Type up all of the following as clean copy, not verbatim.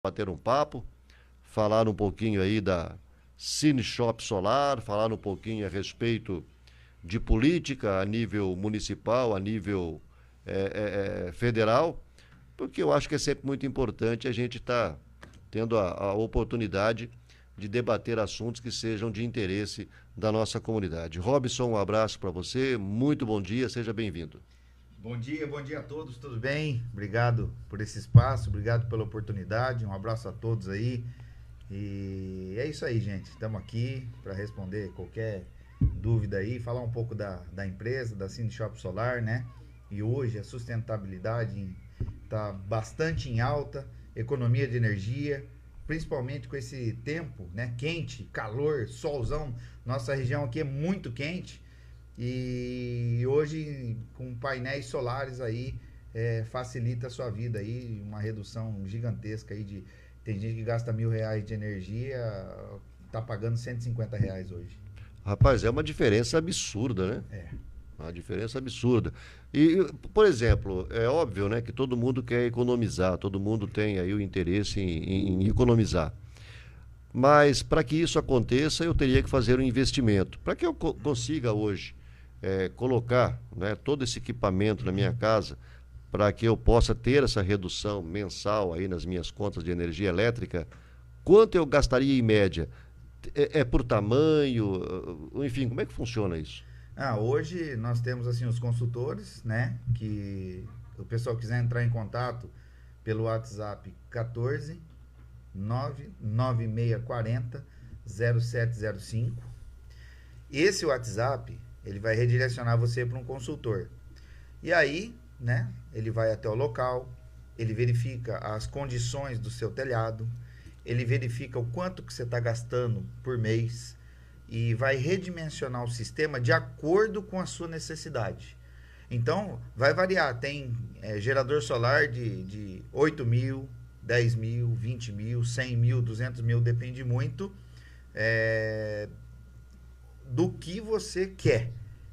bater um papo, falar um pouquinho aí da Cine Shop Solar, falar um pouquinho a respeito de política a nível municipal, a nível federal, porque eu acho que é sempre muito importante a gente estar tendo a oportunidade de debater assuntos que sejam de interesse da nossa comunidade. Robson, um abraço para você, muito bom dia, seja bem-vindo. Bom dia a todos, tudo bem? Obrigado por esse espaço, obrigado pela oportunidade, um abraço a todos aí. E é isso aí, gente. Estamos aqui para responder qualquer dúvida aí, falar um pouco da empresa, da Cine Shop Solar, né? E hoje a sustentabilidade está bastante em alta, economia de energia, principalmente com esse tempo, né? Quente, calor, solzão. Nossa região aqui é muito quente. E hoje, com painéis solares aí, facilita a sua vida aí, uma redução gigantesca aí de... Tem gente que gasta R$ 1.000 de energia, tá pagando R$ 150 hoje. Rapaz, é uma diferença absurda, né? É. Uma diferença absurda. E, por exemplo, é óbvio, né, que todo mundo quer economizar, todo mundo tem aí o interesse em economizar. Mas para que isso aconteça, eu teria que fazer um investimento. Para que eu consiga hoje colocar, né, todo esse equipamento na minha casa, para que eu possa ter essa redução mensal aí nas minhas contas de energia elétrica, quanto eu gastaria em média? É por tamanho? Enfim, como é que funciona isso? Hoje nós temos assim os consultores, né? Que o pessoal quiser entrar em contato pelo WhatsApp 14 99640 0705. Esse WhatsApp, ele vai redirecionar você para um consultor. E aí, né, ele vai até o local, ele verifica as condições do seu telhado, ele verifica o quanto que você está gastando por mês e vai redimensionar o sistema de acordo com a sua necessidade. Então, vai variar. Tem gerador solar de 8 mil, 10 mil, 20 mil, 100 mil, 200 mil, depende muito do que você quer.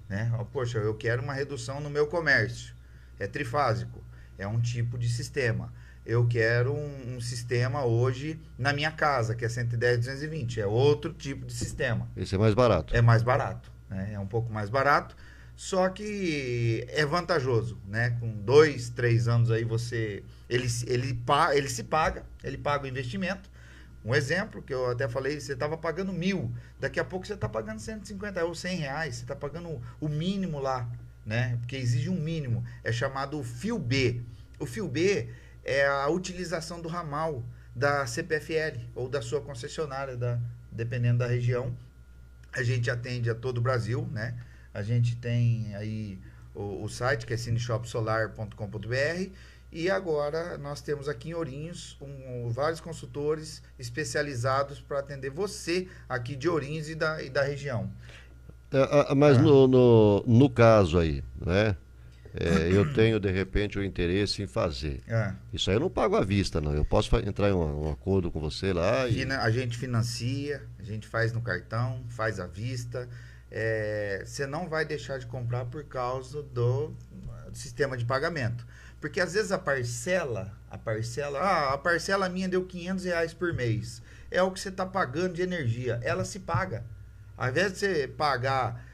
Né? Poxa, eu quero uma redução no meu comércio. É trifásico, é um tipo de sistema. Eu quero um sistema hoje na minha casa, que é 110/220, é outro tipo de sistema. Esse é mais barato. É mais barato, né? É um pouco mais barato, só que é vantajoso, né? Com 2, 3 anos aí ele se paga, ele paga o investimento. Um exemplo que eu até falei, você estava pagando 1.000, daqui a pouco você está pagando 150 ou R$ 100, você está pagando o mínimo lá, né? Porque exige um mínimo, é chamado Fio B. O Fio B é a utilização do ramal da CPFL ou da sua concessionária, dependendo da região. A gente atende a todo o Brasil, né? A gente tem aí o site que é cineshopsolar.com.br e agora nós temos aqui em Ourinhos vários consultores especializados para atender você aqui de Ourinhos e da região. Mas no caso aí, né? Eu tenho, de repente, o interesse em fazer. Isso aí eu não pago à vista, não. Eu posso entrar em um acordo com você lá e... A gente financia, a gente faz no cartão, faz à vista. Você não vai deixar de comprar por causa do sistema de pagamento. Porque às vezes a parcela minha deu R$ 500 por mês. É o que você está pagando de energia. Ela se paga. Ao invés de você pagar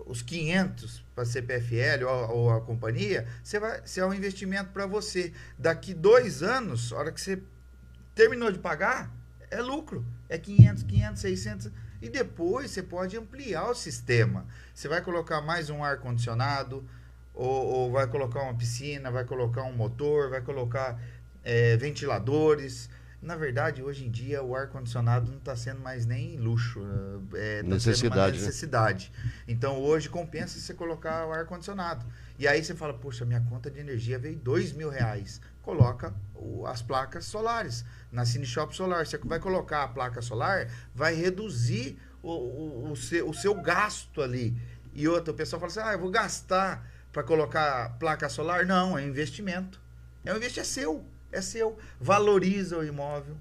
os 500 para a CPFL ou a companhia, você é um investimento para você. Daqui 2 anos, a hora que você terminou de pagar, é lucro. É 500, 600. E depois você pode ampliar o sistema. Você vai colocar mais um ar-condicionado, ou vai colocar uma piscina, vai colocar um motor, vai colocar ventiladores. Na verdade, hoje em dia, o ar-condicionado não está sendo mais nem luxo. Necessidade, sendo uma necessidade. Né? Então, hoje, compensa você colocar o ar-condicionado. E aí você fala, poxa, minha conta de energia veio R$ 2.000. Coloca as placas solares. Na Cine Shop Solar, você vai colocar a placa solar, vai reduzir o seu gasto ali. E outra, o pessoal fala assim, eu vou gastar para colocar placa solar. Não, é investimento. É seu. É seu. Valoriza o imóvel.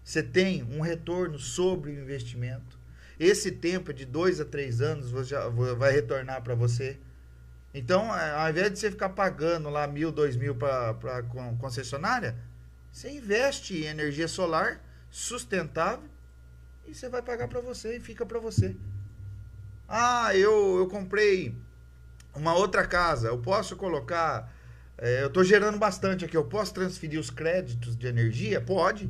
Você tem um retorno sobre o investimento. Esse tempo de 2 a 3 anos vai retornar para você. Então, ao invés de você ficar pagando lá 1.000, 2.000 para concessionária, Você investe em energia solar sustentável e você vai pagar para você e fica para você. Ah, eu comprei uma outra casa, eu posso colocar... eu estou gerando bastante aqui, eu posso transferir os créditos de energia? Pode.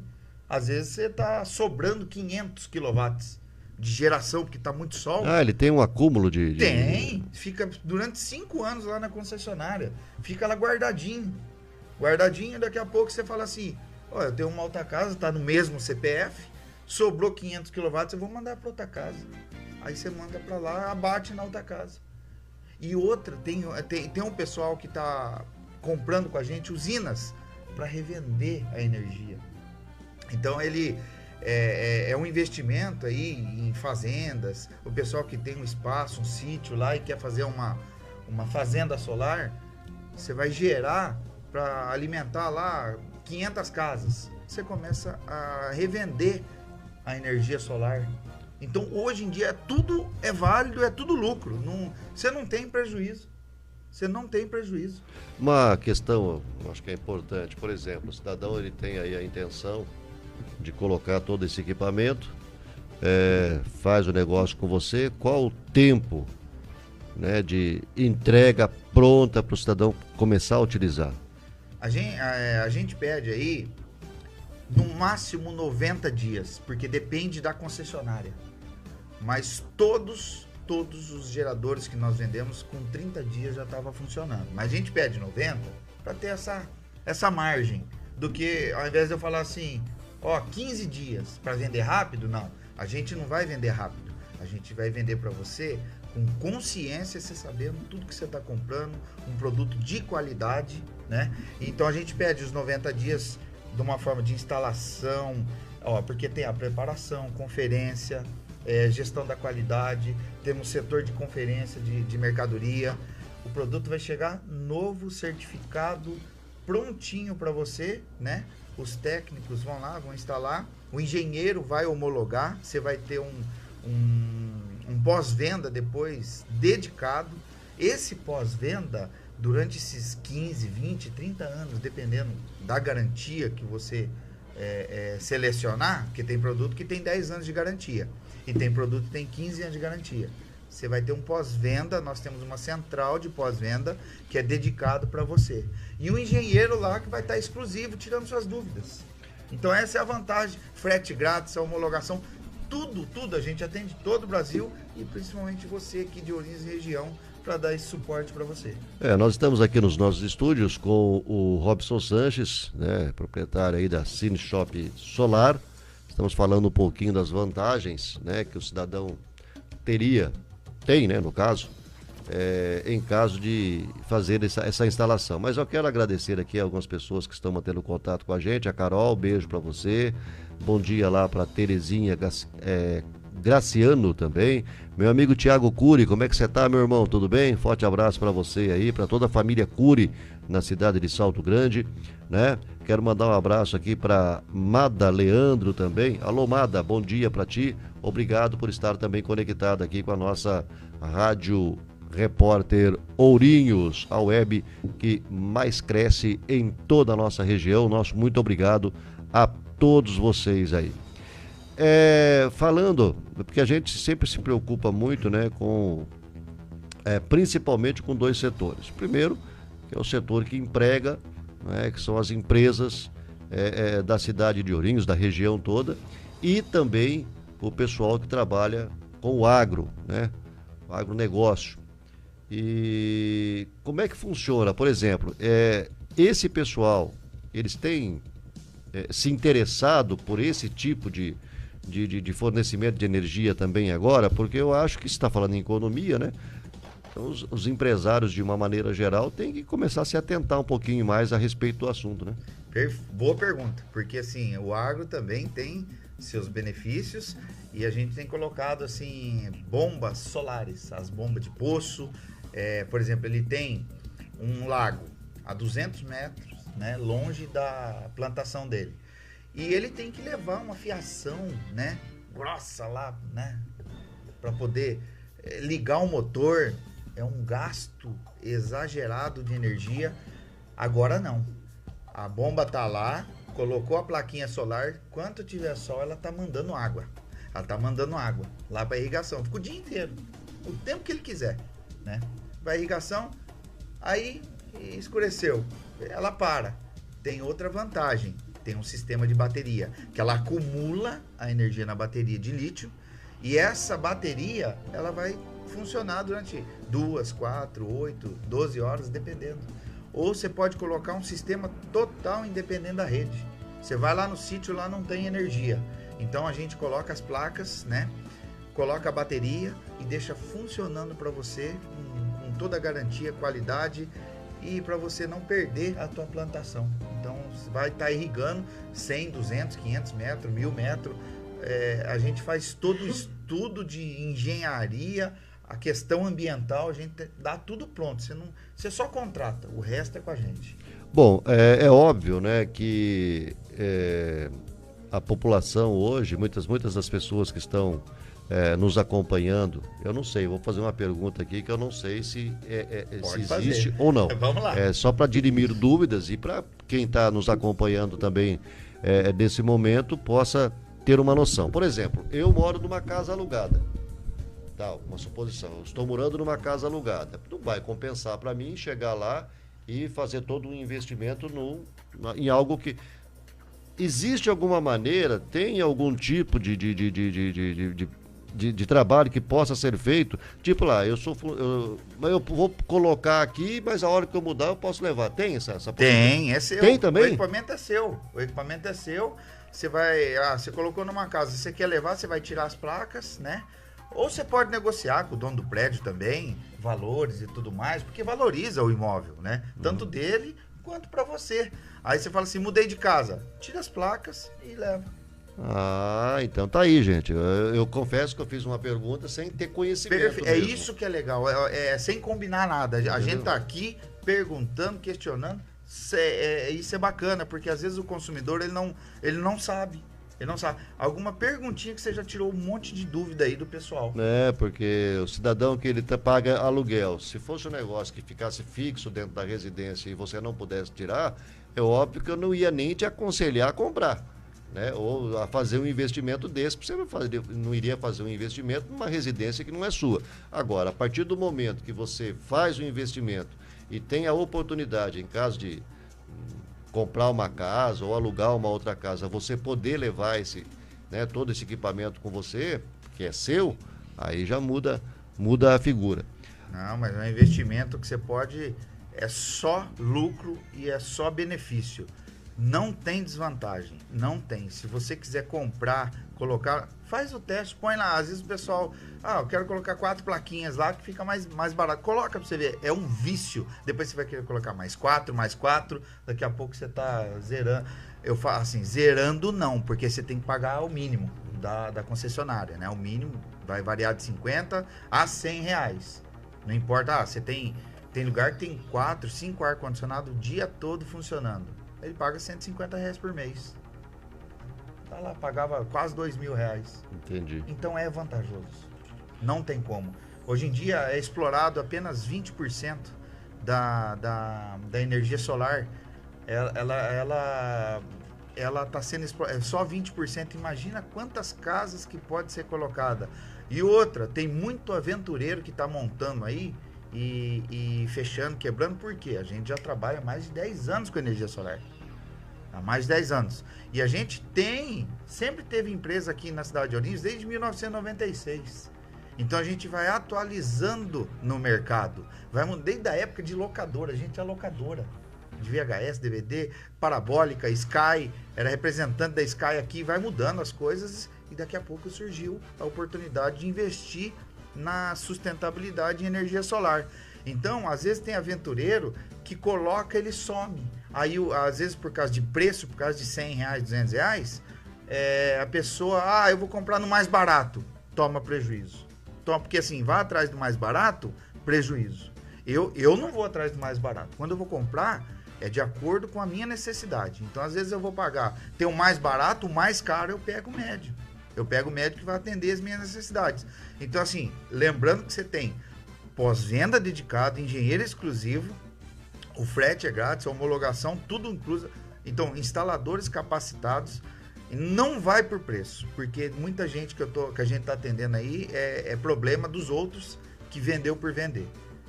Às vezes você está sobrando 500 quilowatts de geração, porque está muito sol. Ah, ele tem um acúmulo Tem. Fica durante 5 anos lá na concessionária. Fica lá guardadinho. Guardadinho, daqui a pouco você fala assim, ó, eu tenho uma outra casa, tá no mesmo CPF, sobrou 500 quilowatts, eu vou mandar para outra casa. Aí você manda para lá, abate na outra casa. E outra, tem um pessoal que está comprando com a gente usinas para revender a energia. Então ele é um investimento aí em fazendas, o pessoal que tem um espaço, um sítio lá e quer fazer uma fazenda solar, você vai gerar para alimentar lá 500 casas. Você começa a revender a energia solar. Então hoje em dia tudo é válido, é tudo lucro. Você não tem prejuízo. Você não tem prejuízo. Uma questão, acho que é importante, por exemplo, o cidadão ele tem aí a intenção de colocar todo esse equipamento, faz o negócio com você, qual o tempo, né, de entrega pronta para o cidadão começar a utilizar? A gente pede aí no máximo 90 dias, porque depende da concessionária. Mas todos os geradores que nós vendemos com 30 dias já estava funcionando. Mas a gente pede 90 para ter essa margem, do que ao invés de eu falar assim, 15 dias para vender rápido, não. A gente não vai vender rápido. A gente vai vender para você com consciência, você sabendo tudo que você está comprando, um produto de qualidade, né? Então a gente pede os 90 dias de uma forma de instalação, porque tem a preparação, conferência, gestão da qualidade, temos setor de conferência de mercadoria. O produto vai chegar novo, certificado, prontinho para você, né? Os técnicos vão lá, vão instalar, o engenheiro vai homologar, você vai ter um pós-venda depois dedicado. Esse pós-venda, durante esses 15, 20, 30 anos, dependendo da garantia que você selecionar, porque tem produto que tem 10 anos de garantia e tem produto que tem 15 anos de garantia. Você vai ter um pós-venda, nós temos uma central de pós-venda que é dedicado para você. E um engenheiro lá que vai estar exclusivo, tirando suas dúvidas. Então essa é a vantagem. Frete grátis, a homologação, tudo. A gente atende todo o Brasil e principalmente você aqui de Ourinhos e região para dar esse suporte para você. Nós estamos aqui nos nossos estúdios com o Robson Sanches, né, proprietário aí da Cine Shop Solar. Estamos falando um pouquinho das vantagens, né, que o cidadão tem, né, no caso, em caso de fazer essa instalação. Mas eu quero agradecer aqui a algumas pessoas que estão mantendo contato com a gente. A Carol, beijo para você. Bom dia lá para Terezinha Graciano também. Meu amigo Tiago Cury, como é que você tá, meu irmão? Tudo bem? Forte abraço para você aí, para toda a família Cury na cidade de Salto Grande, né? Quero mandar um abraço aqui para Mada Leandro também. Alô, Mada, bom dia para ti. Obrigado por estar também conectado aqui com a nossa Rádio Repórter Ourinhos, a web que mais cresce em toda a nossa região. Nosso muito obrigado a todos vocês aí. Falando, porque a gente sempre se preocupa muito, né, principalmente com dois setores. Primeiro, que é o setor que emprega, né, que são as empresas da cidade de Ourinhos, da região toda, e também o pessoal que trabalha com o agro, né, o agronegócio. E como é que funciona? Por exemplo, esse pessoal, eles têm se interessado por esse tipo de fornecimento de energia também agora? Porque eu acho que se está falando em economia, né? Então os empresários, de uma maneira geral, têm que começar a se atentar um pouquinho mais a respeito do assunto, né? Boa pergunta, porque assim, o agro também tem seus benefícios e a gente tem colocado assim bombas solares, as bombas de poço. Por exemplo, ele tem um lago a 200 metros, né, longe da plantação dele. E ele tem que levar uma fiação, né, grossa lá, né, para poder ligar o motor. É um gasto exagerado de energia. Agora não. A bomba tá lá, colocou a plaquinha solar, quanto tiver sol, ela tá mandando água. Ela tá mandando água lá para irrigação. Fica o dia inteiro, o tempo que ele quiser, né? Vai irrigação, aí escureceu, ela para. Tem outra vantagem, tem um sistema de bateria, que ela acumula a energia na bateria de lítio, e essa bateria, ela vai funcionar durante 2, 4, 8, 12 horas, dependendo. Ou você pode colocar um sistema total independente da rede. Você vai lá no sítio, lá não tem energia. Então a gente coloca as placas, né? Coloca a bateria e deixa funcionando para você com toda a garantia, qualidade e para você não perder a tua plantação. Então você vai estar irrigando 100, 200, 500 metros, 1000 metros. A gente faz todo o estudo de engenharia, a questão ambiental, a gente dá tudo pronto. Você só contrata, o resto é com a gente. Bom, é óbvio, né, que a população hoje, muitas das pessoas que estão nos acompanhando, eu não sei, vou fazer uma pergunta aqui que eu não sei se existe ou não. Vamos lá. Só para dirimir dúvidas e para quem está nos acompanhando também nesse momento possa ter uma noção. Por exemplo, eu moro numa casa alugada. Tá, uma suposição, eu estou morando numa casa alugada. Não vai compensar para mim chegar lá e fazer todo um investimento em algo que... Existe alguma maneira, tem algum tipo de trabalho que possa ser feito? Tipo lá, eu vou colocar aqui, mas a hora que eu mudar eu posso levar. Tem essa Tem, é seu. Tem também? O equipamento é seu. O equipamento é seu. Você vai... você colocou numa casa, você quer levar, você vai tirar as placas, né? Ou você pode negociar com o dono do prédio também, valores e tudo mais, porque valoriza o imóvel, né? Tanto dele quanto para você. Aí você fala assim, mudei de casa, tira as placas e leva. Ah, então tá aí, gente. Eu confesso que eu fiz uma pergunta sem ter conhecimento. É isso que é legal, sem combinar nada. A gente tá aqui perguntando, questionando. Isso é bacana, porque às vezes o consumidor ele não sabe. Ele não sabe. Alguma perguntinha que você já tirou um monte de dúvida aí do pessoal. Porque o cidadão que ele paga aluguel, se fosse um negócio que ficasse fixo dentro da residência e você não pudesse tirar, é óbvio que eu não ia nem te aconselhar a comprar, né? Ou a fazer um investimento desse, porque você não iria fazer um investimento numa residência que não é sua. Agora, a partir do momento que você faz o investimento e tem a oportunidade, em caso de comprar uma casa ou alugar uma outra casa, você poder levar todo esse equipamento com você, que é seu, aí já muda a figura. Não, mas é um investimento que você pode... É só lucro e é só benefício. Não tem desvantagem, não tem. Se você quiser comprar, colocar, faz o teste, põe lá. Às vezes o pessoal, eu quero colocar 4 plaquinhas lá que fica mais barato. Coloca pra você ver, é um vício. Depois você vai querer colocar mais 4, daqui a pouco você tá zerando. Eu falo assim, zerando não, porque você tem que pagar o mínimo da concessionária, né? O mínimo vai variar de 50 a 100 reais. Não importa, você tem lugar que tem 4, 5 ar-condicionado o dia todo funcionando. Ele paga 150 reais por mês. Tá lá, pagava quase 2.000 reais. Entendi. Então é vantajoso. Não tem como. Hoje em dia é explorado apenas 20% da energia solar. Ela está sendo explorada. É só 20%. Imagina quantas casas que pode ser colocada. E outra, tem muito aventureiro que está montando aí e fechando, quebrando, porque a gente já trabalha há mais de 10 anos com energia solar. Há mais de 10 anos. E a gente sempre teve empresa aqui na cidade de Ourinhos desde 1996. Então a gente vai atualizando no mercado. Desde a época de locadora, a gente é locadora. De VHS, DVD, parabólica, Sky, era representante da Sky aqui, vai mudando as coisas e daqui a pouco surgiu a oportunidade de investir na sustentabilidade em energia solar. Então, às vezes tem aventureiro que coloca, ele some. Aí, às vezes, por causa de preço, por causa de 100 reais, 200 reais, a pessoa, eu vou comprar no mais barato, toma prejuízo. Porque assim, vai atrás do mais barato, prejuízo. Eu não vou atrás do mais barato. Quando eu vou comprar, é de acordo com a minha necessidade. Então, às vezes eu vou pagar, tem o mais barato, o mais caro eu pego o médio. Eu pego o médio que vai atender as minhas necessidades. Então, assim, lembrando que você tem pós-venda dedicado, engenheiro exclusivo, o frete é grátis, a homologação, tudo incluso. Então, instaladores capacitados, não vai por preço, porque muita gente que a gente está atendendo aí é problema dos outros que vendeu por vender.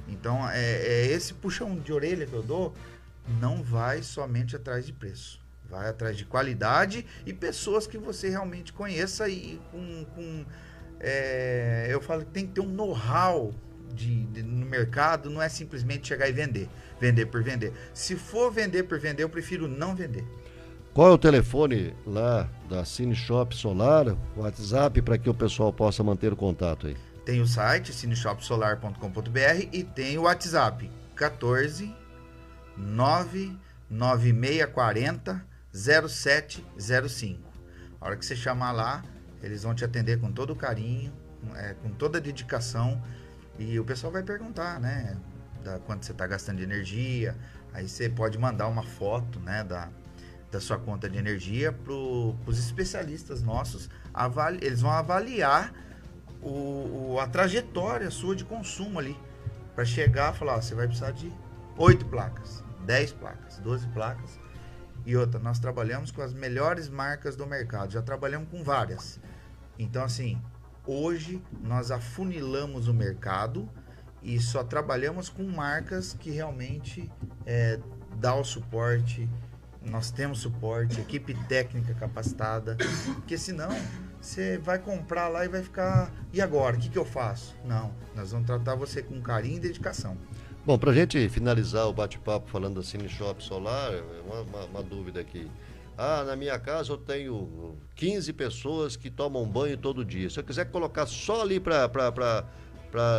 Então, esse puxão de orelha que eu dou, não vai somente atrás de preço. Vai atrás de qualidade e pessoas que você realmente conheça e eu falo que tem que ter um know-how no mercado, não é simplesmente chegar e vender por vender. Se for vender por vender, eu prefiro não vender. Qual é o telefone lá da Cine Shop Solar, o WhatsApp, para que o pessoal possa manter o contato aí? Tem o site cineshopsolar.com.br e tem o WhatsApp 14 99640 0705. A hora que você chamar lá, eles vão te atender com todo o carinho, com toda a dedicação, e o pessoal vai perguntar, né, quanto você está gastando de energia. Aí você pode mandar uma foto, né, da sua conta de energia para os especialistas nossos. Eles vão avaliar a trajetória sua de consumo ali, para chegar e falar, ó, você vai precisar de 8 placas, 10 placas, 12 placas. E outra, nós trabalhamos com as melhores marcas do mercado, já trabalhamos com várias. Então, assim, hoje nós afunilamos o mercado e só trabalhamos com marcas que realmente dá o suporte. Nós temos suporte, equipe técnica capacitada, porque senão você vai comprar lá e vai ficar, e agora, o que eu faço? Não, nós vamos tratar você com carinho e dedicação. Bom, para a gente finalizar o bate-papo falando da Cine Shop Solar, uma dúvida aqui. Na minha casa eu tenho 15 pessoas que tomam banho todo dia. Se eu quiser colocar só ali para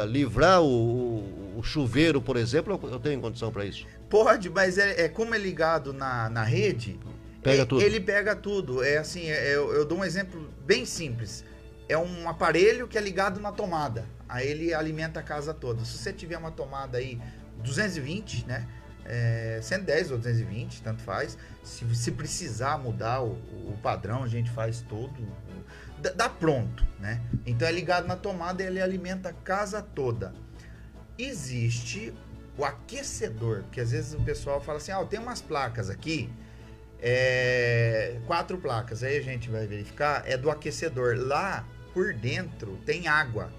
livrar o chuveiro, por exemplo, eu tenho condição para isso? Pode, mas como é ligado na rede, pega tudo. Ele pega tudo. Eu dou um exemplo bem simples. É um aparelho que é ligado na tomada. Aí ele alimenta a casa toda. Se você tiver uma tomada aí 220, né? 110 ou 220, tanto faz. Se precisar mudar o padrão, a gente faz todo. Dá pronto, né? Então é ligado na tomada e ele alimenta a casa toda. Existe o aquecedor, que às vezes o pessoal fala assim, tem umas placas aqui, 4 placas, aí a gente vai verificar, é do aquecedor. Lá por dentro tem água.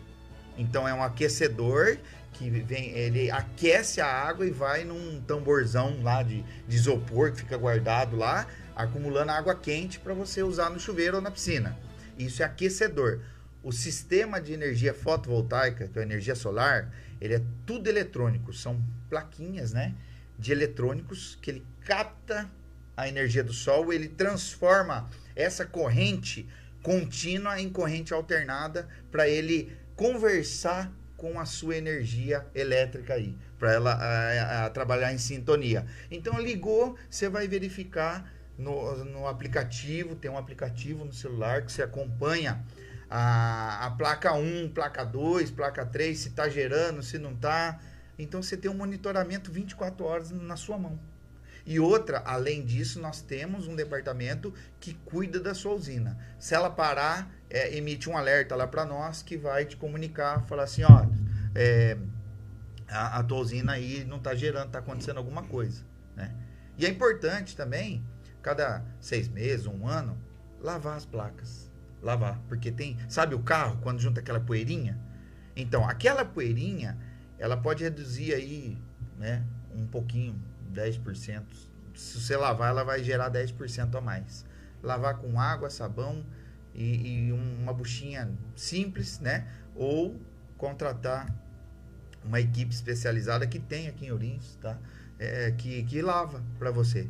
Então é um aquecedor que ele aquece a água e vai num tamborzão lá de isopor que fica guardado lá, acumulando água quente para você usar no chuveiro ou na piscina. Isso é aquecedor. O sistema de energia fotovoltaica, que é a energia solar, ele é tudo eletrônico. São plaquinhas, né, de eletrônicos que ele capta a energia do sol, ele transforma essa corrente contínua em corrente alternada para ele conversar com a sua energia elétrica aí, para ela trabalhar em sintonia. Então ligou, você vai verificar no aplicativo, tem um aplicativo no celular que você acompanha a placa 1, placa 2, placa 3, se está gerando, se não está. Então você tem um monitoramento 24 horas na sua mão. E outra, além disso, nós temos um departamento que cuida da sua usina. Se ela parar, emite um alerta lá para nós que vai te comunicar, falar assim, a tua usina aí não está gerando, está acontecendo alguma coisa, né? E é importante também, cada 6 meses, 1 ano, lavar as placas. Lavar, porque sabe o carro, quando junta aquela poeirinha? Então, aquela poeirinha, ela pode reduzir aí, né, um pouquinho, 10%. Se você lavar, ela vai gerar 10% a mais. Lavar com água, sabão e uma buchinha simples, né? Ou contratar uma equipe especializada que tem aqui em Ourinhos, tá? Que lava para você.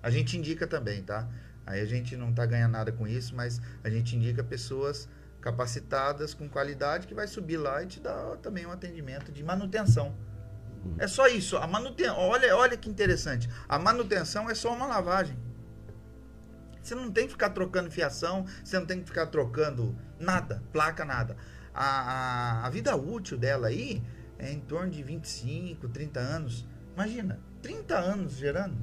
A gente indica também, tá? Aí a gente não tá ganhando nada com isso, mas a gente indica pessoas capacitadas, com qualidade, que vai subir lá e te dar também um atendimento de manutenção. É só isso. A manutenção, olha que interessante. A manutenção é só uma lavagem. Você não tem que ficar trocando fiação, você não tem que ficar trocando nada, placa, nada. A vida útil dela aí é em torno de 25, 30 anos. Imagina, 30 anos gerando.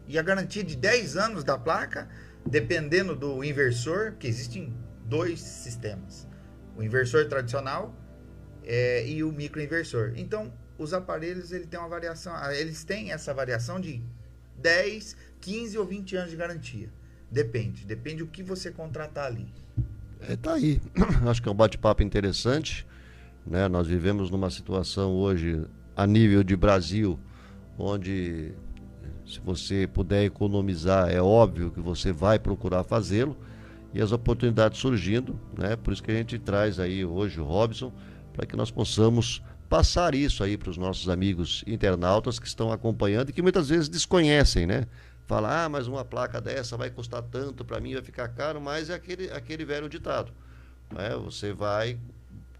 E a garantia de 10 anos da placa, dependendo do inversor, porque existem 2 sistemas. O inversor tradicional e o microinversor. Então, os aparelhos eles têm essa variação de 10, 15 ou 20 anos de garantia. Depende do que você contratar ali. Tá aí. Acho que é um bate-papo interessante, né? Nós vivemos numa situação hoje, a nível de Brasil, onde se você puder economizar, é óbvio que você vai procurar fazê-lo, e as oportunidades surgindo, né? Por isso que a gente traz aí hoje o Robson, para que nós possamos passar isso aí para os nossos amigos internautas que estão acompanhando e que muitas vezes desconhecem, né? Fala, mas uma placa dessa vai custar tanto, para mim vai ficar caro, mas é aquele velho ditado, né? Você vai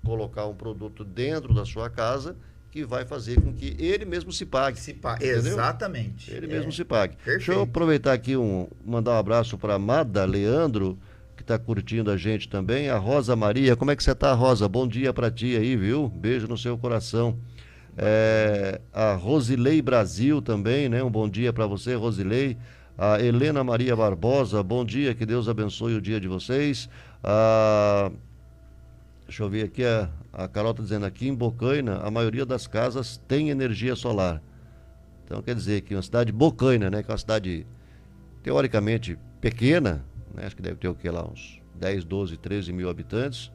colocar um produto dentro da sua casa que vai fazer com que ele mesmo se pague. Exatamente. Ele mesmo se pague. Perfeito. Deixa eu aproveitar aqui, mandar um abraço para a Amada Leandro, que está curtindo a gente também. A Rosa Maria, como é que você está, Rosa? Bom dia para ti aí, viu? Beijo no seu coração. A Rosilei Brasil também, né? Um bom dia para você, Rosilei. A Helena Maria Barbosa, bom dia, que Deus abençoe o dia de vocês. Deixa eu ver aqui, a Carol está dizendo aqui, em Bocaina, a maioria das casas tem energia solar. Então quer dizer que uma cidade Bocaina, né? Que é uma cidade teoricamente pequena, né? Acho que deve ter o que lá, uns 10, 12, 13 mil habitantes.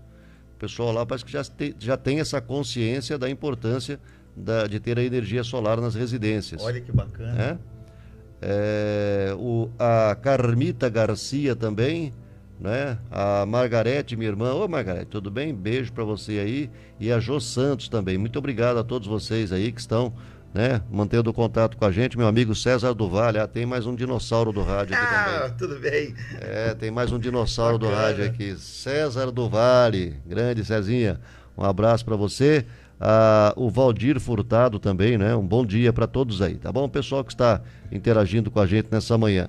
O pessoal lá parece que já tem essa consciência da importância de ter a energia solar nas residências. Olha que bacana. A Carmita Garcia também, né? A Margarete, minha irmã. Ô Margarete, tudo bem? Beijo para você aí. E a Jô Santos também. Muito obrigado a todos vocês aí que estão, né, mantendo contato com a gente. Meu amigo César do Vale. Tem mais um dinossauro do rádio aqui também. Tudo bem. Tem mais um dinossauro do rádio aqui. César do Vale. Grande Cezinha. Um abraço para você. O Valdir Furtado também, né? Um bom dia para todos aí, tá bom? O pessoal que está interagindo com a gente nessa manhã.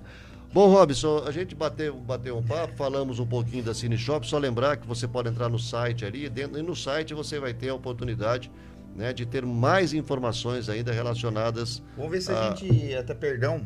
Bom, Robson, a gente bateu um papo, falamos um pouquinho da Cine Shop, só lembrar que você pode entrar no site ali, e no site você vai ter a oportunidade, né, de ter mais informações ainda relacionadas. Vamos ver se a gente, até perdão,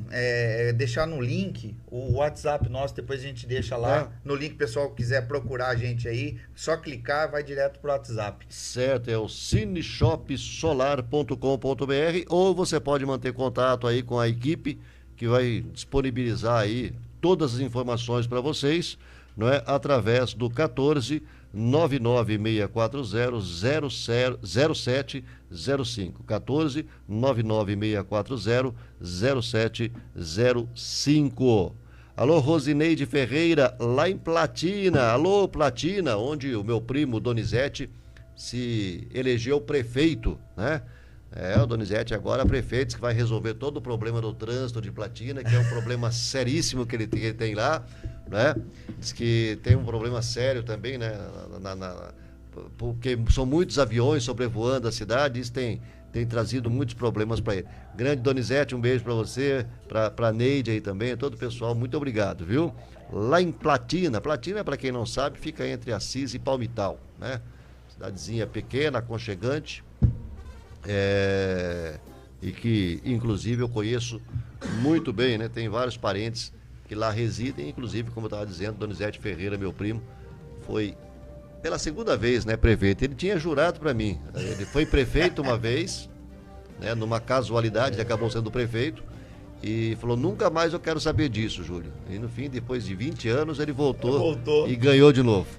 deixar no link o WhatsApp nosso, depois a gente deixa lá no link, o pessoal quiser procurar a gente aí, só clicar, vai direto pro WhatsApp. Certo, é o cineshopsolar.com.br, ou você pode manter contato aí com a equipe que vai disponibilizar aí todas as informações para vocês, não é? Através do 14 996400705. 14 996400705. Alô, Rosineide Ferreira, lá em Platina. Alô, Platina, onde o meu primo Donizete se elegeu prefeito, né? O Donizete agora é prefeito, que vai resolver todo o problema do trânsito de Platina, que é um problema seríssimo que ele tem lá, né? Diz que tem um problema sério também, né? Porque são muitos aviões sobrevoando a cidade, isso tem trazido muitos problemas para ele. Grande Donizete, um beijo para você, para Neide aí também, todo o pessoal, muito obrigado, viu? Lá em Platina, para quem não sabe, fica entre Assis e Palmital, né? Cidadezinha pequena, aconchegante, e que inclusive eu conheço muito bem, né? Tem vários parentes que lá residem, inclusive, como eu estava dizendo, Donizete Ferreira, meu primo, foi pela segunda vez, né, prefeito. Ele tinha jurado para mim, ele foi prefeito uma vez, né, numa casualidade, ele acabou sendo prefeito, e falou, nunca mais eu quero saber disso, Júlio. E no fim, depois de 20 anos, ele voltou. E ganhou de novo.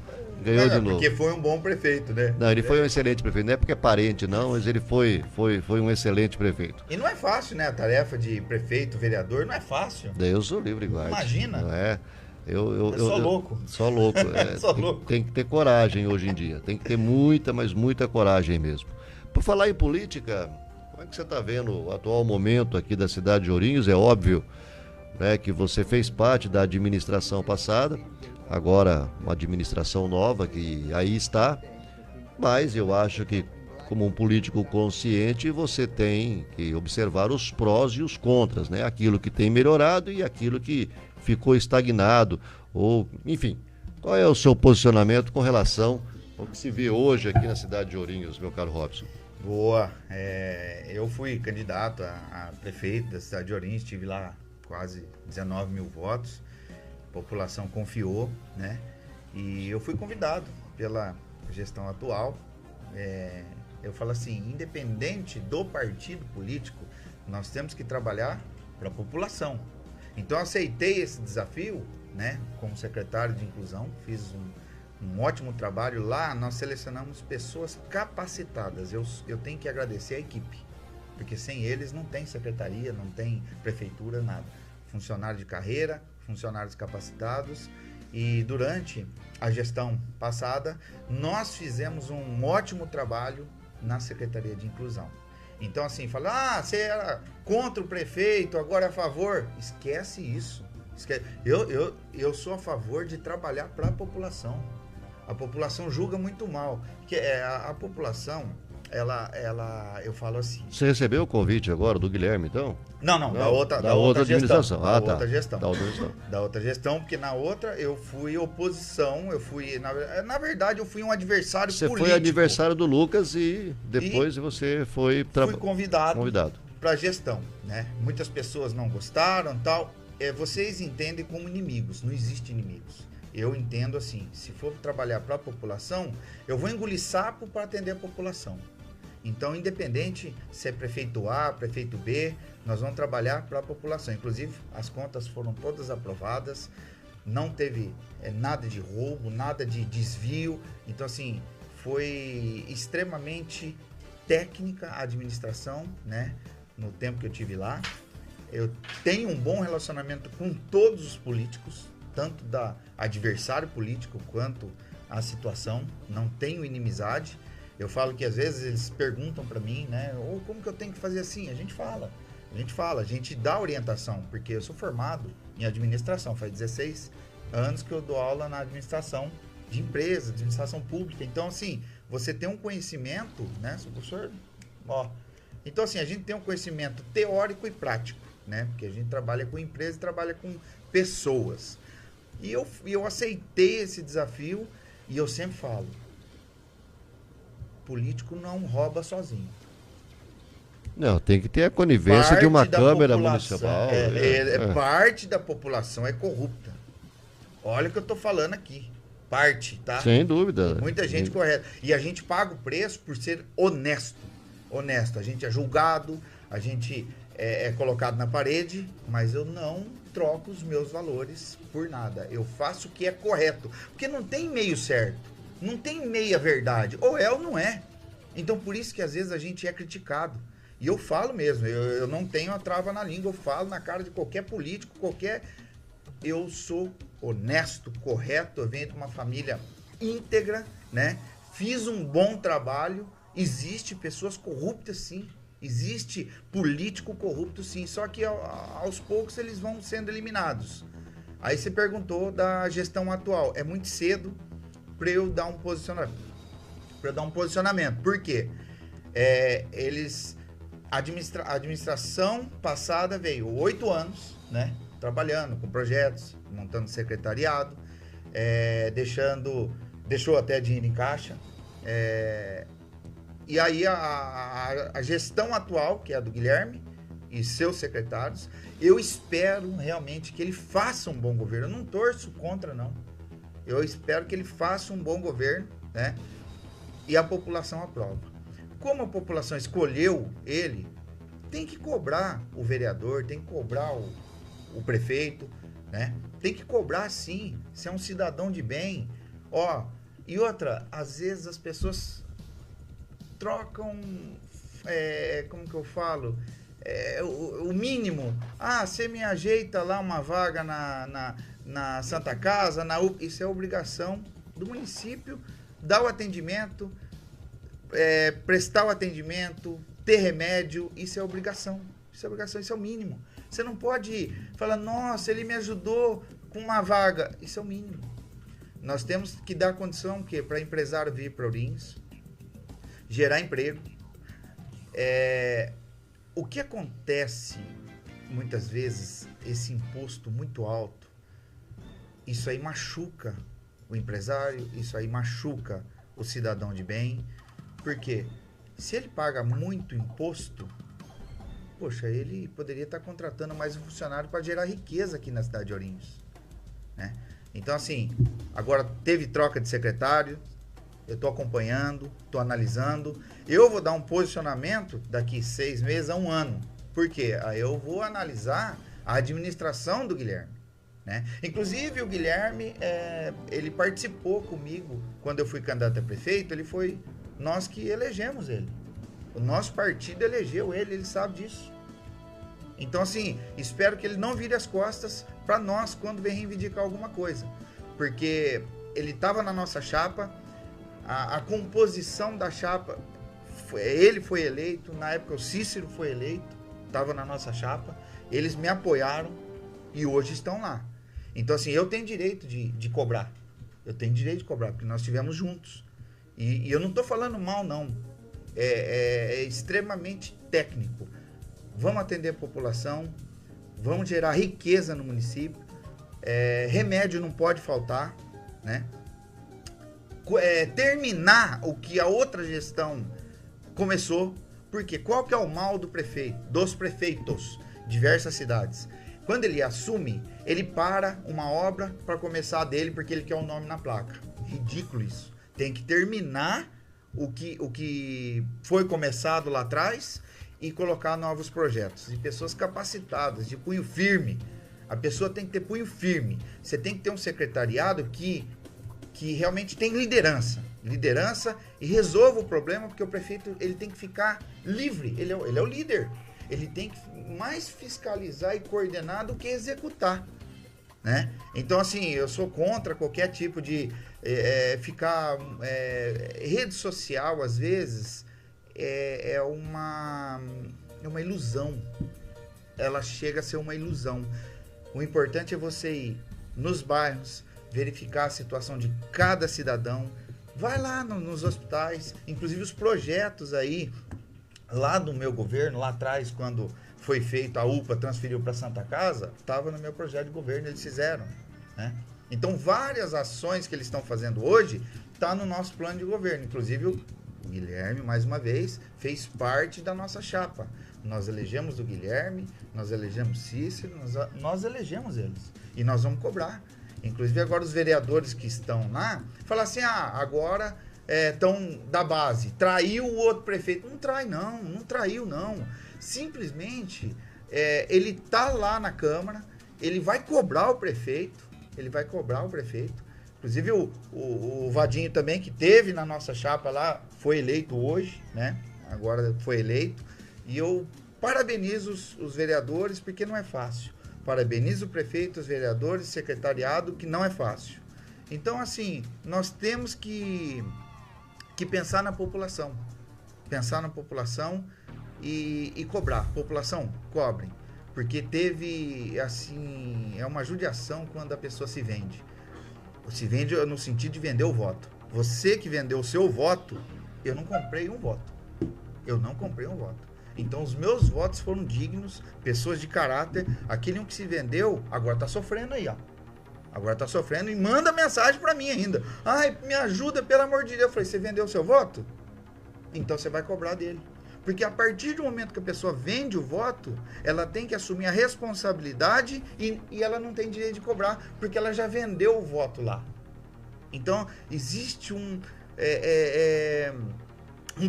Porque foi um bom prefeito, né? Não, ele foi um excelente prefeito. Não é porque é parente, não, mas ele foi um excelente prefeito. E não é fácil, né? A tarefa de prefeito, vereador, não é fácil. Deus o livre, guarde. Imagina. Não é? Só louco. Só louco. Só louco. Tem que ter coragem hoje em dia. Tem que ter muita, mas muita coragem mesmo. Por falar em política, como é que você está vendo o atual momento aqui da cidade de Ourinhos? É óbvio, né, que você fez parte da administração passada. Agora, uma administração nova que aí está, mas eu acho que, como um político consciente, você tem que observar os prós e os contras, né? Aquilo que tem melhorado e aquilo que ficou estagnado, ou, enfim. Qual é o seu posicionamento com relação ao que se vê hoje aqui na cidade de Ourinhos, meu caro Robson? Boa. Eu fui candidato a prefeito da cidade de Ourinhos, tive lá quase 19 mil votos. A população confiou, né? E eu fui convidado pela gestão atual. Eu falo assim, independente do partido político, nós temos que trabalhar para a população. Então eu aceitei esse desafio, né, como secretário de inclusão, fiz um ótimo trabalho lá. Nós selecionamos pessoas capacitadas. Eu tenho que agradecer a equipe, porque sem eles não tem secretaria, não tem prefeitura, nada. Funcionário de carreira, funcionários capacitados. E durante a gestão passada, nós fizemos um ótimo trabalho na Secretaria de Inclusão. Então, assim, fala, você era contra o prefeito, agora é a favor. Esquece isso. Eu sou a favor de trabalhar para a população. A população julga muito mal. Que a população, eu falo assim. Você recebeu o convite agora do Guilherme, então? Não, da outra administração. Da outra gestão. Da outra gestão, porque na outra eu fui oposição, na verdade eu fui um adversário político. Você foi adversário do Lucas e depois você foi fui convidado para a gestão, né? Muitas pessoas não gostaram, tal. Vocês entendem como inimigos, não existe inimigos. Eu entendo assim, se for trabalhar para a população, eu vou engolir sapo para atender a população. Então, independente se é prefeito A, prefeito B, nós vamos trabalhar para a população. Inclusive, as contas foram todas aprovadas, não teve nada de roubo, nada de desvio. Então, assim, foi extremamente técnica a administração, né? No tempo que eu tive lá. Eu tenho um bom relacionamento com todos os políticos, tanto da adversário político quanto a situação. Não tenho inimizade. Eu falo que às vezes eles perguntam para mim, né? Ou como que eu tenho que fazer assim? A gente fala, a gente dá orientação, porque eu sou formado em administração, faz 16 anos que eu dou aula na administração de empresa, administração pública. Então, assim, você tem um conhecimento, né? Sou professor, Então, assim, a gente tem um conhecimento teórico e prático, né? Porque a gente trabalha com empresa e trabalha com pessoas. E eu aceitei esse desafio e eu sempre falo, político não rouba sozinho. Não, tem que ter a conivência de uma Câmara Municipal. Parte da população é corrupta. Olha o que eu estou falando aqui. Parte, tá? Sem dúvida. Muita gente correta. E a gente paga o preço por ser honesto. Honesto. A gente é julgado, a gente é colocado na parede, mas eu não troco os meus valores por nada. Eu faço o que é correto. Porque não tem meio certo. Não tem meia verdade. Ou é ou não é. Então, por isso que às vezes a gente é criticado. E eu falo mesmo. Eu não tenho a trava na língua. Eu falo na cara de qualquer político, Eu sou honesto, correto. Eu venho de uma família íntegra, né? Fiz um bom trabalho. Existe pessoas corruptas, sim. Existe político corrupto, sim. Só que aos poucos eles vão sendo eliminados. Aí você perguntou da gestão atual. É muito cedo para eu dar um posicionamento. Por quê? A administração passada veio 8 anos, né? Trabalhando com projetos, montando secretariado, deixou até dinheiro em caixa. E aí a gestão atual, que é a do Guilherme e seus secretários, eu espero realmente que ele faça um bom governo. Eu não torço contra, não. Eu espero que ele faça um bom governo, né? E a população aprova. Como a população escolheu ele, tem que cobrar o vereador, tem que cobrar o prefeito, né? Tem que cobrar, sim, se é um cidadão de bem. E outra, às vezes as pessoas trocam, como que eu falo? O mínimo. Você me ajeita lá uma vaga na Santa Casa, isso é obrigação do município, dar o atendimento, prestar o atendimento, ter remédio, isso é obrigação. Isso é obrigação, isso é o mínimo. Você não pode falar, nossa, ele me ajudou com uma vaga. Isso é o mínimo. Nós temos que dar condição para empresário vir para Ourinhos, gerar emprego. O que acontece, muitas vezes, esse imposto muito alto, isso aí machuca o empresário, isso aí machuca o cidadão de bem. Porque se ele paga muito imposto, poxa, ele poderia estar contratando mais um funcionário para gerar riqueza aqui na cidade de Ourinhos, né? Então, assim, agora teve troca de secretário, eu estou acompanhando, estou analisando. Eu vou dar um posicionamento daqui 6 meses a 1 ano. Por quê? Aí eu vou analisar a administração do Guilherme. Né? Inclusive o Guilherme, ele participou comigo quando eu fui candidato a prefeito, nós que elegemos ele. O nosso partido elegeu ele sabe disso. Então assim, espero que ele não vire as costas para nós quando vem reivindicar alguma coisa. Porque ele estava na nossa chapa, a composição da chapa, ele foi eleito, na época o Cícero foi eleito, estava na nossa chapa, eles me apoiaram e hoje estão lá. Então assim, eu tenho direito de cobrar, porque nós estivemos juntos. E eu não estou falando mal não, é extremamente técnico. Vamos atender a população, vamos gerar riqueza no município, remédio não pode faltar, né? Terminar o que a outra gestão começou, porque qual que é o mal do prefeito, dos prefeitos, diversas cidades? Quando ele assume, ele para uma obra para começar a dele porque ele quer um nome na placa. Ridículo isso. Tem que terminar o que foi começado lá atrás e colocar novos projetos. E pessoas capacitadas, de punho firme. A pessoa tem que ter punho firme. Você tem que ter um secretariado que realmente tem liderança e resolva o problema, porque o prefeito ele tem que ficar livre, ele é o líder, ele tem que mais fiscalizar e coordenar do que executar, né? Então assim, eu sou contra qualquer tipo de rede social, às vezes é uma ilusão, ela chega a ser uma ilusão. O importante é você ir nos bairros, verificar a situação de cada cidadão, vai lá nos hospitais, inclusive os projetos aí, lá do meu governo, lá atrás, quando foi feito, a UPA transferiu para Santa Casa, estava no meu projeto de governo, eles fizeram, né? Então, várias ações que eles estão fazendo hoje, está no nosso plano de governo, inclusive o Guilherme, mais uma vez, fez parte da nossa chapa. Nós elegemos o Guilherme, nós elegemos Cícero, nós elegemos eles, e nós vamos cobrar. Inclusive agora os vereadores que estão lá, falam assim, agora estão da base, traiu o outro prefeito. Não trai não, não traiu não. Simplesmente, ele tá lá na Câmara, ele vai cobrar o prefeito, Inclusive o Vadinho também, que teve na nossa chapa lá, foi eleito hoje, né? Agora foi eleito. E eu parabenizo os vereadores, porque não é fácil. Parabenizo o prefeito, os vereadores, o secretariado, que não é fácil. Então, assim, nós temos que pensar na população. Pensar na população e cobrar. População, cobrem. Porque teve, assim, é uma judiação quando a pessoa se vende. Se vende no sentido de vender o voto. Você que vendeu o seu voto, eu não comprei um voto. Então, os meus votos foram dignos, pessoas de caráter. Aquele um que se vendeu, agora tá sofrendo aí, ó. Agora tá sofrendo e manda mensagem para mim ainda. Ai, me ajuda, pelo amor de Deus. Eu falei, você vendeu o seu voto? Então você vai cobrar dele. Porque a partir do momento que a pessoa vende o voto, ela tem que assumir a responsabilidade e ela não tem direito de cobrar, porque ela já vendeu o voto lá. Então, existe um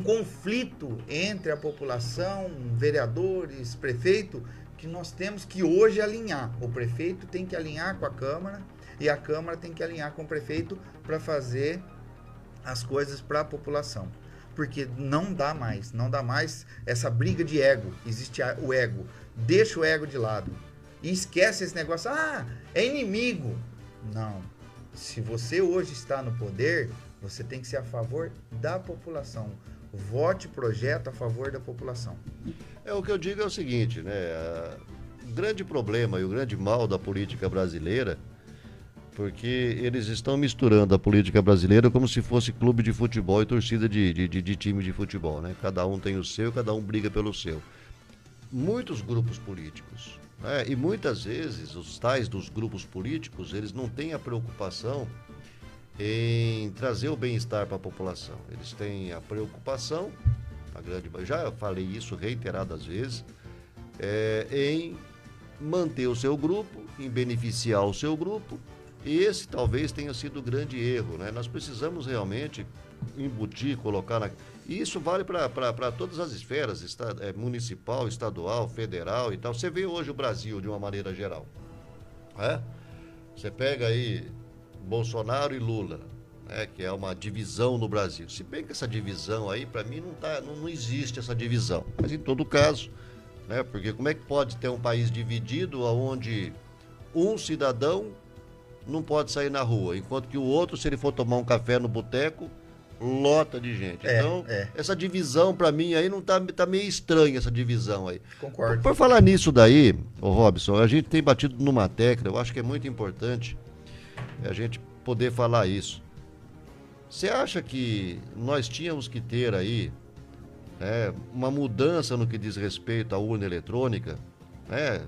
conflito entre a população, vereadores, prefeito, que nós temos que hoje alinhar. O prefeito tem que alinhar com a Câmara e a Câmara tem que alinhar com o prefeito para fazer as coisas para a população. Porque não dá mais essa briga de ego. Existe o ego. Deixa o ego de lado. E esquece esse negócio. É inimigo. Não. Se você hoje está no poder, você tem que ser a favor da população. Vote projeto a favor da população. O que eu digo é o seguinte, né? O grande problema e o grande mal da política brasileira, porque eles estão misturando a política brasileira como se fosse clube de futebol e torcida de time de futebol, né? Cada um tem o seu, cada um briga pelo seu. Muitos grupos políticos, né? E muitas vezes os tais dos grupos políticos, eles não têm a preocupação em trazer o bem-estar para a população. Eles têm a preocupação, já falei isso reiteradas vezes, em manter o seu grupo, em beneficiar o seu grupo Esse talvez tenha sido o grande erro, né? Nós precisamos realmente embutir, colocar na... E isso vale para todas as esferas, municipal, estadual, federal e tal. Você vê hoje o Brasil de uma maneira geral. Né? Você pega aí Bolsonaro e Lula, né, que é uma divisão no Brasil. Se bem que essa divisão aí, para mim, não existe essa divisão. Mas em todo caso, né, porque como é que pode ter um país dividido onde um cidadão não pode sair na rua, enquanto que o outro, se ele for tomar um café no boteco, lota de gente. Então, essa divisão para mim aí não tá meio estranha, essa divisão aí. Concordo. Por falar nisso daí, ô Robson, a gente tem batido numa tecla, eu acho que é muito importante a gente poder falar isso. Você acha que nós tínhamos que ter aí uma mudança no que diz respeito à urna eletrônica, né?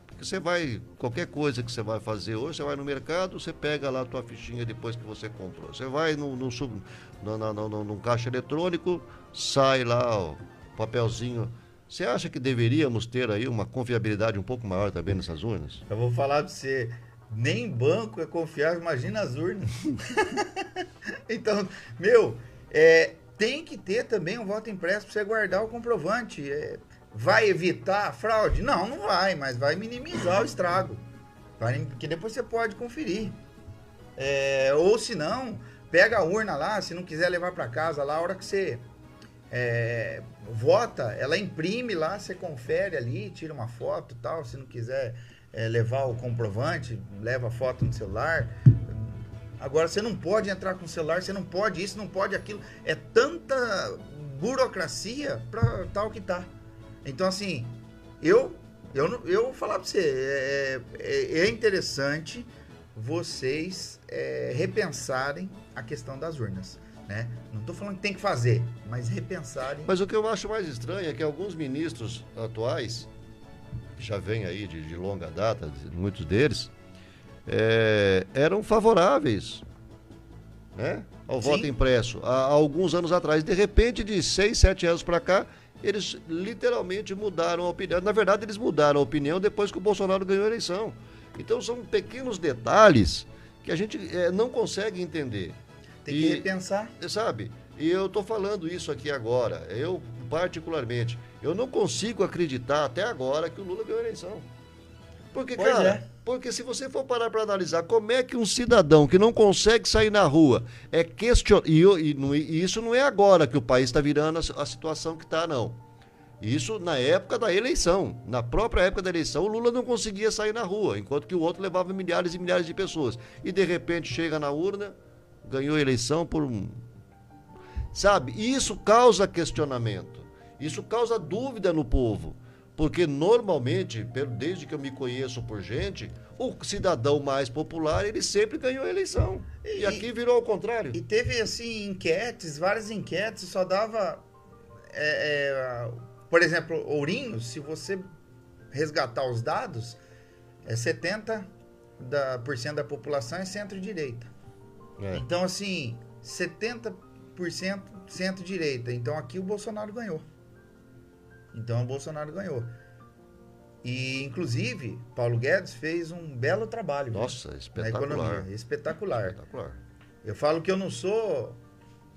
Porque você vai, qualquer coisa que você vai fazer hoje, você vai no mercado, você pega lá a tua fichinha depois que você comprou. Você vai num caixa eletrônico, sai lá o papelzinho. Você acha que deveríamos ter aí uma confiabilidade um pouco maior também nessas urnas? Eu vou falar para você, nem banco é confiável, imagina as urnas. Então, tem que ter também um voto impresso para você guardar o comprovante. Vai evitar a fraude? Não, não vai, mas vai minimizar o estrago. Porque depois você pode conferir. Ou se não, pega a urna lá, se não quiser levar para casa lá, a hora que você vota, ela imprime lá, você confere ali, tira uma foto e tal. Se não quiser levar o comprovante, leva a foto no celular. Agora, você não pode entrar com o celular, você não pode isso, não pode aquilo. É tanta burocracia para tal que tá. Então, assim, eu vou falar para você, é interessante vocês repensarem a questão das urnas, né? Não estou falando que tem que fazer, mas repensarem. Mas o que eu acho mais estranho é que alguns ministros atuais, que já vêm aí de longa data, muitos deles, eram favoráveis, né, ao voto impresso há alguns anos atrás. De repente, de 6, 7 anos para cá, eles literalmente mudaram a opinião. Na verdade, eles mudaram a opinião depois que o Bolsonaro ganhou a eleição. Então, são pequenos detalhes que a gente não consegue entender. Tem que repensar. Sabe? E eu estou falando isso aqui agora. Eu, particularmente, eu não consigo acreditar até agora que o Lula ganhou a eleição. Porque, porque se você for parar para analisar como é que um cidadão que não consegue sair na rua e isso não é agora que o país está virando a situação que está, não. Isso na época da eleição. Na própria época da eleição, o Lula não conseguia sair na rua, enquanto que o outro levava milhares e milhares de pessoas. E, de repente, chega na urna, ganhou a eleição por um... Sabe? E isso causa questionamento. Isso causa dúvida no povo. Porque, normalmente, desde que eu me conheço por gente, o cidadão mais popular, ele sempre ganhou a eleição. E aqui virou ao contrário. E teve, assim, várias enquetes, só dava... por exemplo, Ourinhos, se você resgatar os dados, 70% da população é centro-direita. Então, assim, 70% centro-direita. Então, aqui o Bolsonaro ganhou. E, inclusive, Paulo Guedes fez um belo trabalho. Nossa, espetacular. Na economia. Espetacular. Eu falo que eu não sou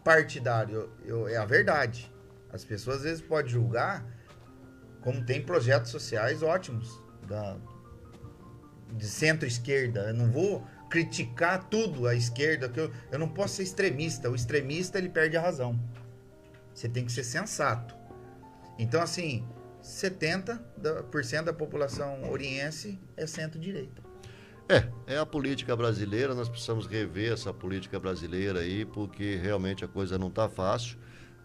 partidário, é a verdade. As pessoas às vezes podem julgar, como tem projetos sociais ótimos de centro-esquerda. Eu não vou criticar tudo a esquerda, que eu não posso ser extremista. O extremista, ele perde a razão. Você tem que ser sensato. Então, assim, 70% da população oriense é centro-direita. É a política brasileira. Nós precisamos rever essa política brasileira aí, porque realmente a coisa não está fácil,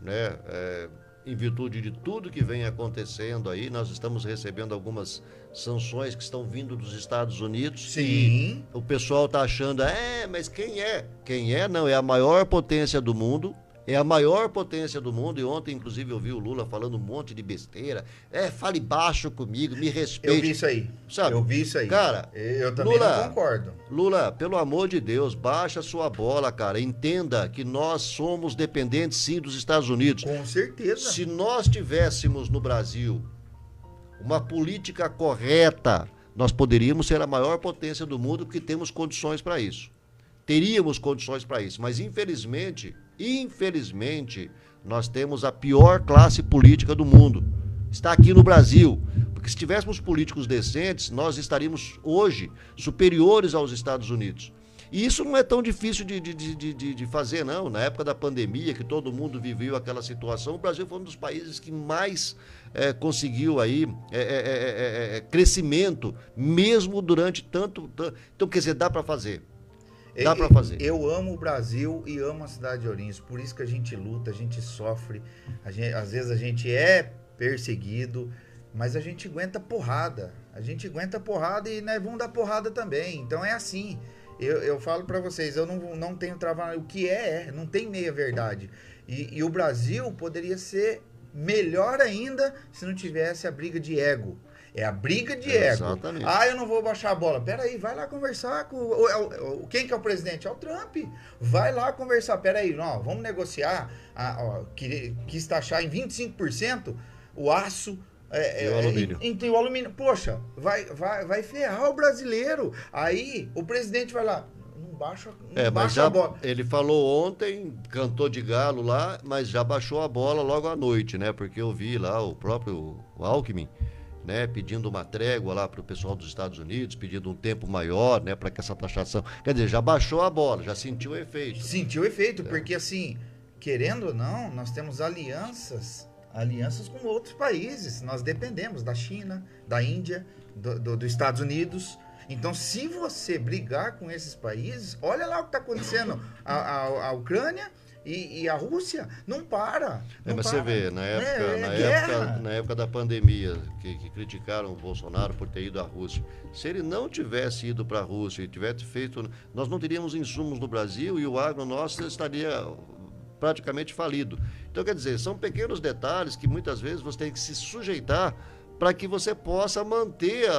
né? Em virtude de tudo que vem acontecendo aí, nós estamos recebendo algumas sanções que estão vindo dos Estados Unidos. Sim. E o pessoal está achando, mas quem é? Quem é? Não, é a maior potência do mundo. É a maior potência do mundo. E ontem, inclusive, eu vi o Lula falando um monte de besteira. Fale baixo comigo, me respeite. Eu vi isso aí. Sabe? Eu vi isso aí. Cara, eu também não concordo. Lula, pelo amor de Deus, baixa sua bola, cara. Entenda que nós somos dependentes, sim, dos Estados Unidos. Com certeza. Se nós tivéssemos no Brasil uma política correta nós poderíamos ser a maior potência do mundo porque temos condições para isso. Teríamos condições para isso, mas infelizmente, nós temos a pior classe política do mundo. Está aqui no Brasil. Porque se tivéssemos políticos decentes, nós estaríamos hoje superiores aos Estados Unidos. E isso não é tão difícil de fazer, não. Na época da pandemia, que todo mundo viveu aquela situação, o Brasil foi um dos países que mais conseguiu aí crescimento, mesmo durante tanto... Então, quer dizer, dá para fazer. Dá para fazer. Eu amo o Brasil e amo a cidade de Ourinhos, por isso que a gente luta, a gente sofre, às vezes a gente é perseguido, mas a gente aguenta porrada. A gente aguenta porrada e nós vamos dar porrada também. Então é assim. Eu falo para vocês, eu não tenho travado. O que não tem meia verdade. E o Brasil poderia ser melhor ainda se não tivesse a briga de ego. É a briga de ego. Exatamente. Ah, eu não vou baixar a bola. Peraí, vai lá conversar com... Quem que é o presidente? É o Trump. Vai lá conversar. Peraí, não, vamos negociar. Quis taxar em 25% o aço... E o alumínio. E o alumínio. Poxa, vai ferrar o brasileiro. Aí o presidente vai lá... Baixa a bola. Ele falou ontem, cantou de galo lá, mas já baixou a bola logo à noite, né? Porque eu vi lá o próprio Alckmin, né, pedindo uma trégua lá para o pessoal dos Estados Unidos, pedindo um tempo maior, né, para que essa taxação... Quer dizer, já baixou a bola, já sentiu o efeito. Sentiu o efeito, porque assim, querendo ou não, nós temos alianças com outros países. Nós dependemos da China, da Índia, dos Estados Unidos. Então, se você brigar com esses países, olha lá o que está acontecendo. A Ucrânia e a Rússia não para. Mas você vê, na época da pandemia, que criticaram o Bolsonaro por ter ido à Rússia, se ele não tivesse ido para a Rússia e tivesse feito... Nós não teríamos insumos no Brasil e o agro nosso estaria praticamente falido. Então, quer dizer, são pequenos detalhes que muitas vezes você tem que se sujeitar para que você possa manter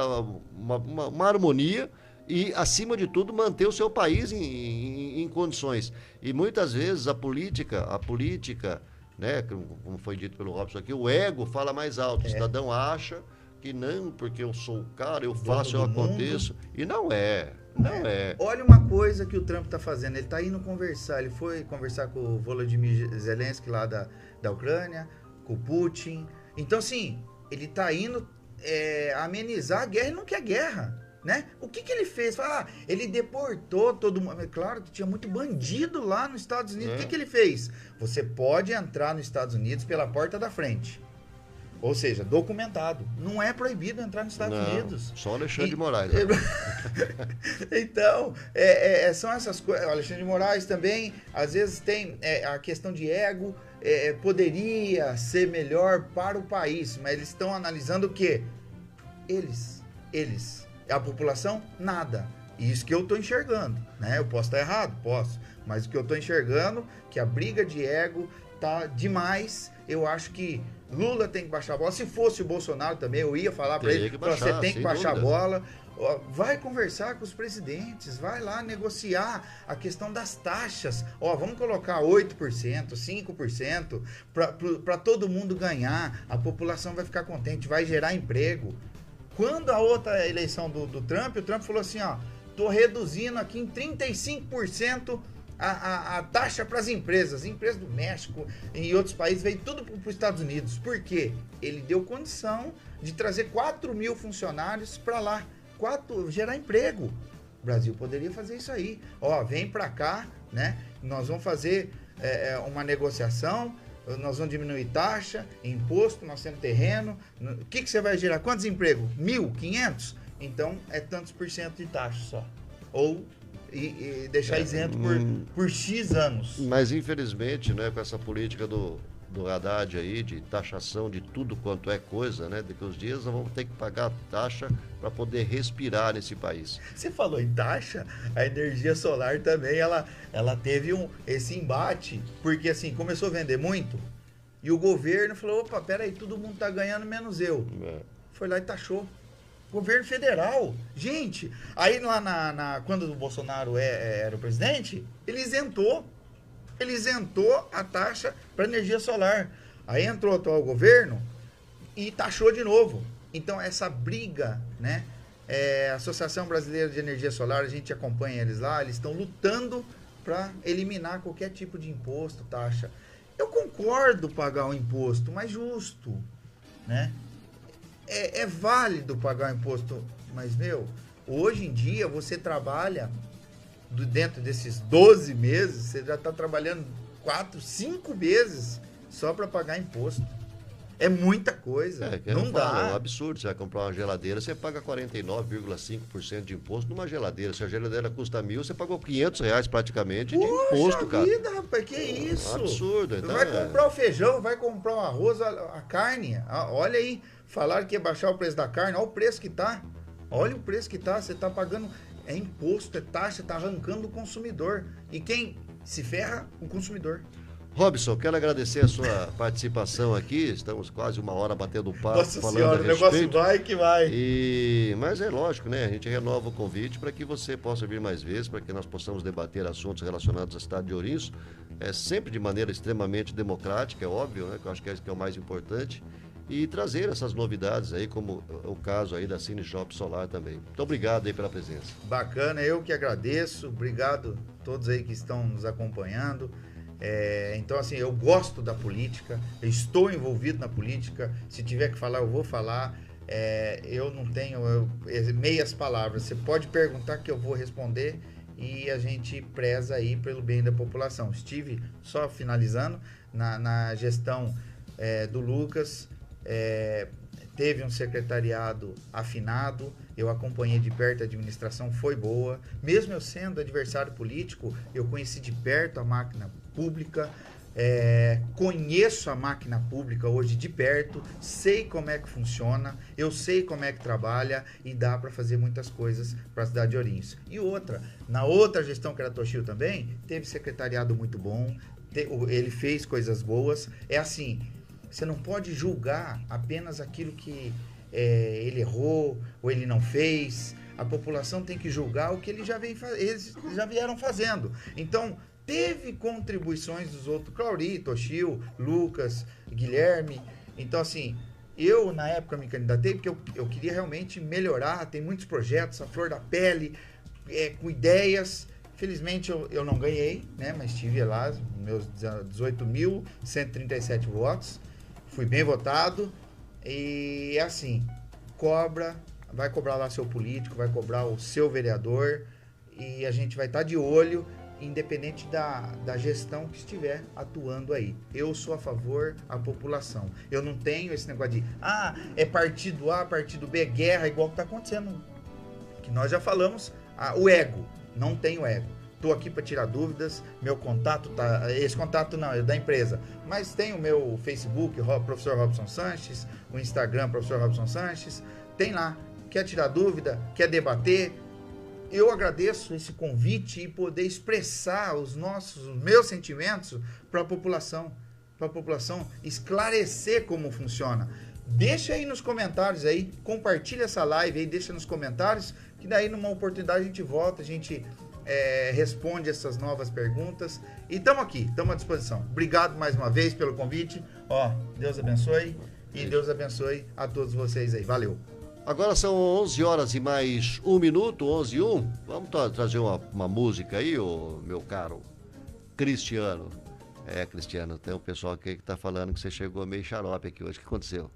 uma harmonia e, acima de tudo, manter o seu país em condições. E muitas vezes a política, né, como foi dito pelo Robson aqui, o ego fala mais alto. O cidadão acha que não, porque eu sou o cara, eu faço, eu aconteço. E não é. Olha uma coisa que o Trump está fazendo. Ele está indo conversar. Ele foi conversar com o Volodymyr Zelensky lá da Ucrânia, com o Putin. Então, assim, ele está indo amenizar a guerra. Ele não quer guerra, né? O que ele fez? Ele deportou todo mundo. É claro que tinha muito bandido lá nos Estados Unidos. O que ele fez? Você pode entrar nos Estados Unidos pela porta da frente. Ou seja, documentado. Não é proibido entrar nos Estados Unidos. Só Alexandre de Moraes. Então, são essas coisas. O Alexandre de Moraes também, às vezes tem a questão de ego. Poderia ser melhor para o país, mas eles estão analisando o quê? Eles. A população, nada. Isso que eu estou enxergando, né? Eu posso estar errado? Posso. Mas o que eu estou enxergando, que a briga de ego tá demais. Eu acho que Lula tem que baixar a bola. Se fosse o Bolsonaro também, eu ia falar para ele, você tem que baixar a bola. Vai conversar com os presidentes, vai lá negociar a questão das taxas. Vamos colocar 8%, 5% para todo mundo ganhar. A população vai ficar contente, vai gerar emprego. Quando a outra eleição do Trump, o Trump falou assim, tô reduzindo aqui em 35% a taxa para as empresas do México e outros países, veio tudo para os Estados Unidos. Por quê? Ele deu condição de trazer 4 mil funcionários para lá, gerar emprego. O Brasil poderia fazer isso aí. Vem para cá, né? Nós vamos fazer uma negociação, nós vamos diminuir taxa, imposto, nós temos terreno. O que você vai gerar? Quantos empregos? 1.500? Então, é tantos por cento de taxa só. Ou e deixar isento por X anos. Mas, infelizmente, né, com essa política do Haddad aí, de taxação de tudo quanto é coisa, né? Daqui uns dias nós vamos ter que pagar taxa para poder respirar nesse país. Você falou em taxa, a energia solar também, ela teve esse embate, porque assim, começou a vender muito, e o governo falou, peraí, todo mundo tá ganhando, menos eu. Foi lá e taxou. Governo federal. Gente, aí lá quando o Bolsonaro era o presidente, ele isentou a taxa para energia solar. Aí entrou o atual governo e taxou de novo. Então, essa briga, né, A Associação Brasileira de Energia Solar, a gente acompanha eles lá, eles estão lutando para eliminar qualquer tipo de imposto, taxa. Eu concordo pagar um imposto, mas justo, né? É válido pagar um imposto, mas, hoje em dia você trabalha dentro desses 12 meses, você já está trabalhando 4, 5 meses só para pagar imposto. É muita coisa, não dá. É um absurdo. Você vai comprar uma geladeira, você paga 49,5% de imposto numa geladeira. Se a geladeira custa 1.000, você pagou R$ 500 praticamente de imposto, cara. Vida, rapaz, que isso? É um absurdo. Então, vai comprar o feijão, vai comprar o arroz, a carne. Olha aí, falaram que ia baixar o preço da carne, olha o preço que tá. Olha o preço que tá, você tá pagando, é imposto, é taxa, tá arrancando o consumidor. E quem se ferra? O consumidor. Robson, quero agradecer a sua participação aqui. Estamos quase 1 hora batendo papo, Nossa falando senhora, a o negócio respeito. vai que vai. Mas é lógico, né? A gente renova o convite para que você possa vir mais vezes, para que nós possamos debater assuntos relacionados à cidade de Ourinhos, sempre de maneira extremamente democrática, é óbvio, né? Que eu acho que é isso que é o mais importante. E trazer essas novidades aí, como o caso aí da Cine Shop Solar também. Muito obrigado aí pela presença. Bacana, eu que agradeço. Obrigado a todos aí que estão nos acompanhando. Então, assim, eu gosto da política, eu estou envolvido na política. Se tiver que falar, eu vou falar. Eu não tenho meias palavras. Você pode perguntar que eu vou responder e a gente preza aí pelo bem da população. Estive, só finalizando, na gestão do Lucas. Teve um secretariado afinado, eu acompanhei de perto, a administração foi boa. Mesmo eu sendo adversário político, eu conheci de perto a máquina pública, conheço a máquina pública hoje de perto, sei como é que funciona, eu sei como é que trabalha e dá para fazer muitas coisas para a cidade de Ourinhos. E outra, na outra gestão que era Toshio também, teve secretariado muito bom, ele fez coisas boas. É assim, você não pode julgar apenas aquilo que ele errou ou ele não fez. A população tem que julgar o que eles já vieram fazendo. Então, teve contribuições dos outros, Clauri, Toshio, Lucas, Guilherme. Então, assim, eu na época me candidatei porque eu queria realmente melhorar. Tem muitos projetos, a flor da pele, com ideias. Felizmente eu não ganhei, né? Mas tive lá meus 18.137 votos. Fui bem votado e assim, vai cobrar lá seu político, vai cobrar o seu vereador e a gente vai estar de olho, independente da gestão que estiver atuando aí. Eu sou a favor da população. Eu não tenho esse negócio de, é partido A, partido B, guerra, igual que está acontecendo. Que nós já falamos, o ego, não tenho ego. Estou aqui para tirar dúvidas, meu contato esse contato não, é da empresa, mas tem o meu Facebook, Professor Robson Sanches, o Instagram, Professor Robson Sanches, tem lá, quer tirar dúvida, quer debater. Eu agradeço esse convite e poder expressar os meus sentimentos para a população esclarecer como funciona. Deixa aí nos comentários aí, compartilha essa live aí, deixa nos comentários, que daí numa oportunidade a gente volta, a gente responde essas novas perguntas. E estamos aqui, estamos à disposição. Obrigado mais uma vez pelo convite. Deus abençoe e Deus abençoe a todos vocês aí. Valeu. Agora são 11 horas e mais 1 minuto, 11 e 1. Vamos trazer uma música aí, meu caro Cristiano. Cristiano, tem um pessoal aqui que está falando que você chegou meio xarope aqui hoje. O que aconteceu?